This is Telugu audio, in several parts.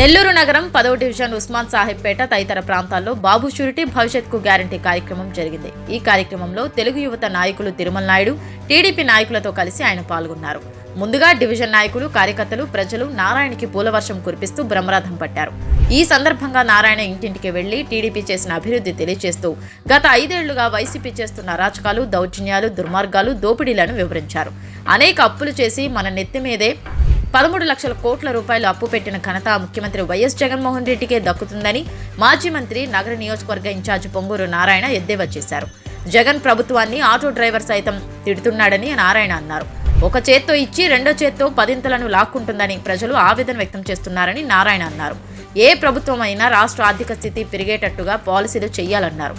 నెల్లూరు నగరం 10వ డివిజన్ ఉస్మాన్ సాహెబ్పేట తదితర ప్రాంతాల్లో బాబు షూరిటీ భవిష్యత్కు గ్యారంటీ కార్యక్రమం జరిగింది. ఈ కార్యక్రమంలో తెలుగు యువత నాయకులు తిరుమల నాయుడు, టీడీపీ నాయకులతో కలిసి ఆయన పాల్గొన్నారు. ముందుగా డివిజన్ నాయకులు, కార్యకర్తలు, ప్రజలు నారాయణకి పూలవర్షం కురిపిస్తూ బ్రహ్మరథం పట్టారు. ఈ సందర్భంగా నారాయణ ఇంటింటికి వెళ్లి టీడీపీ చేసిన అభివృద్ధి తెలియజేస్తూ గత 5 ఏళ్లుగా వైసీపీ చేస్తున్న అరాచకాలు, దౌర్జన్యాలు, దుర్మార్గాలు, దోపిడీలను వివరించారు. అనేక అప్పులు చేసి మన నెత్తి మీదే 13 లక్షల కోట్ల రూపాయలు అప్పు పెట్టిన ఘనత ముఖ్యమంత్రి వైఎస్ జగన్మోహన్ రెడ్డికే దక్కుతుందని మాజీ మంత్రి, నగర నియోజకవర్గ ఇన్ఛార్జి పొంగూరు నారాయణ ఎద్దేవా చేశారు. జగన్ ప్రభుత్వాన్ని ఆటో డ్రైవర్ సైతం తిడుతున్నాడని నారాయణ అన్నారు. ఒక చేత్తో ఇచ్చి రెండో చేత్తో పదింతలను లాక్కుంటుందని ప్రజలు ఆవేదన వ్యక్తం చేస్తున్నారని నారాయణ అన్నారు. ఏ ప్రభుత్వం అయినా రాష్ట్ర ఆర్థిక స్థితి పెరిగేటట్టుగా పాలసీలు చేయాలన్నారు.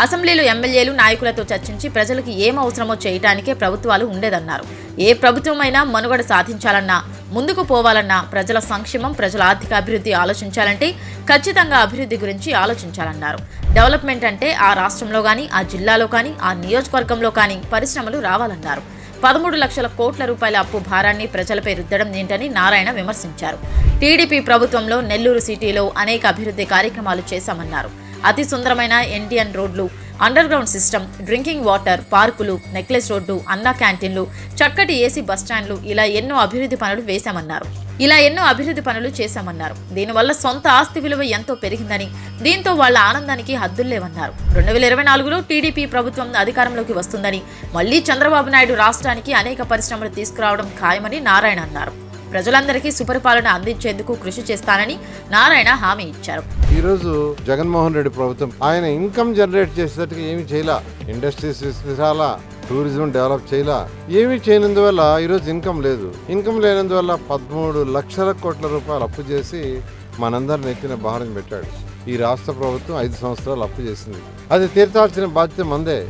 అసెంబ్లీలో ఎమ్మెల్యేలు, నాయకులతో చర్చించి ప్రజలకు ఏం అవసరమో చేయటానికే ప్రభుత్వాలు ఉండేదన్నారు. ఏ ప్రభుత్వమైనా మనుగడ సాధించాలన్నా, ముందుకు పోవాలన్నా ప్రజల సంక్షేమం, ప్రజల ఆర్థిక అభివృద్ధి ఆలోచించాలంటే ఖచ్చితంగా అభివృద్ధి గురించి ఆలోచించాలన్నారు. డెవలప్మెంట్ అంటే ఆ రాష్ట్రంలో కానీ, ఆ జిల్లాలో కానీ, ఆ నియోజకవర్గంలో కానీ పరిశ్రమలు రావాలన్నారు. 13 లక్షల కోట్ల రూపాయల అప్పు భారాన్ని ప్రజలపై రుద్దడం ఏంటని నారాయణ విమర్శించారు. టీడీపీ ప్రభుత్వంలో నెల్లూరు సిటీలో అనేక అభివృద్ధి కార్యక్రమాలు చేశామన్నారు. అతి సుందరమైన ఇండియన్ రోడ్లు, under ground system, drinking water, పార్కులు, నెక్లెస్ రోడ్డు, అన్న క్యాంటీన్లు, చక్కటి ఏసీ బస్టాండ్లు, ఇలా ఎన్నో అభివృద్ధి పనులు చేశామన్నారు. దీనివల్ల సొంత ఆస్తి విలువ ఎంతో పెరిగిందని, దీంతో వాళ్ల ఆనందానికి హద్దుల్లేవన్నారు. 2024లో టీడీపీ ప్రభుత్వం అధికారంలోకి వస్తుందని, మళ్లీ చంద్రబాబు నాయుడు రాష్ట్రానికి అనేక పరిశ్రమలు తీసుకురావడం ఖాయమని నారాయణ అన్నారు. ప్రజలందరికీ సుపరిపాలన అందించేందుకు కృషి చేస్తానని నారాయణ హామీ ఇచ్చారు. ఈ రోజు జగన్మోహన్ రెడ్డి ప్రభుత్వం ఆయన ఇన్కమ్ జనరేట్ చేసేటట్టుగా ఏమీ చేయాల, ఇండస్ట్రీస్ విస్తరాల, టూరిజం డెవలప్ చేయాల, ఏమీ చేయనందువల్ల ఈరోజు ఇన్కమ్ లేదు. ఇన్కమ్ లేనందువల్ల 13 లక్షల కోట్ల రూపాయలు అప్పు చేసి మనందరిని ఎత్తిన భారం పెట్టాడు. ఈ రాష్ట్ర ప్రభుత్వం 5 సంవత్సరాలు అప్పు చేసింది. అది తీర్చాల్సిన బాధ్యత మందే.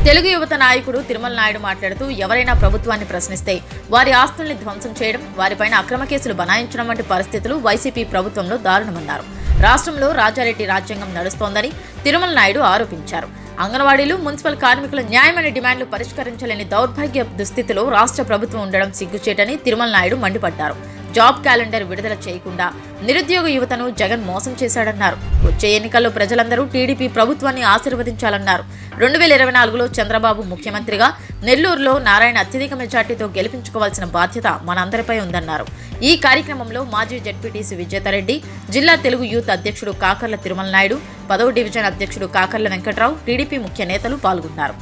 తెలుగు యువత నాయకుడు తిరుమల నాయుడు మాట్లాడుతూ, ఎవరైనా ప్రభుత్వాన్ని ప్రశ్నిస్తే వారి ఆస్తుల్ని ధ్వంసం చేయడం, వారిపైన అక్రమ కేసులు బనాయించడం వంటి పరిస్థితులు వైసీపీ ప్రభుత్వంలో దారుణమన్నారు. రాష్ట్రంలో రాజారెడ్డి రాజ్యాంగం నడుస్తోందని తిరుమల నాయుడు ఆరోపించారు. అంగన్వాడీలు, మున్సిపల్ కార్మికుల న్యాయమైన డిమాండ్లు పరిష్కరించలేని దౌర్భాగ్య దుస్థితిలో రాష్ట్ర ప్రభుత్వం ఉండడం సిగ్గుచేటని తిరుమల నాయుడు మండిపడ్డారు. జాబ్ క్యాలెండర్ విడుదల చేయకుండా నిరుద్యోగ యువతను జగన్ మోసం చేశాడన్నారు. వచ్చే ఎన్నికల్లో ప్రజలందరూ టీడీపీ ప్రభుత్వాన్ని ఆశీర్వదించాలన్నారు. 2024లో చంద్రబాబు ముఖ్యమంత్రిగా నెల్లూరులో నారాయణ అత్యధిక మెజార్టీతో గెలిపించుకోవాల్సిన బాధ్యత మనందరిపై ఉందన్నారు. ఈ కార్యక్రమంలో మాజీ జడ్పీటీసీ విజేతారెడ్డి, జిల్లా తెలుగు యూత్ అధ్యక్షుడు కాకర్ల తిరుమల నాయుడు, 10వ డివిజన్ అధ్యక్షుడు కాకర్ల వెంకట్రావు, టీడీపీ ముఖ్య నేతలు పాల్గొన్నారు.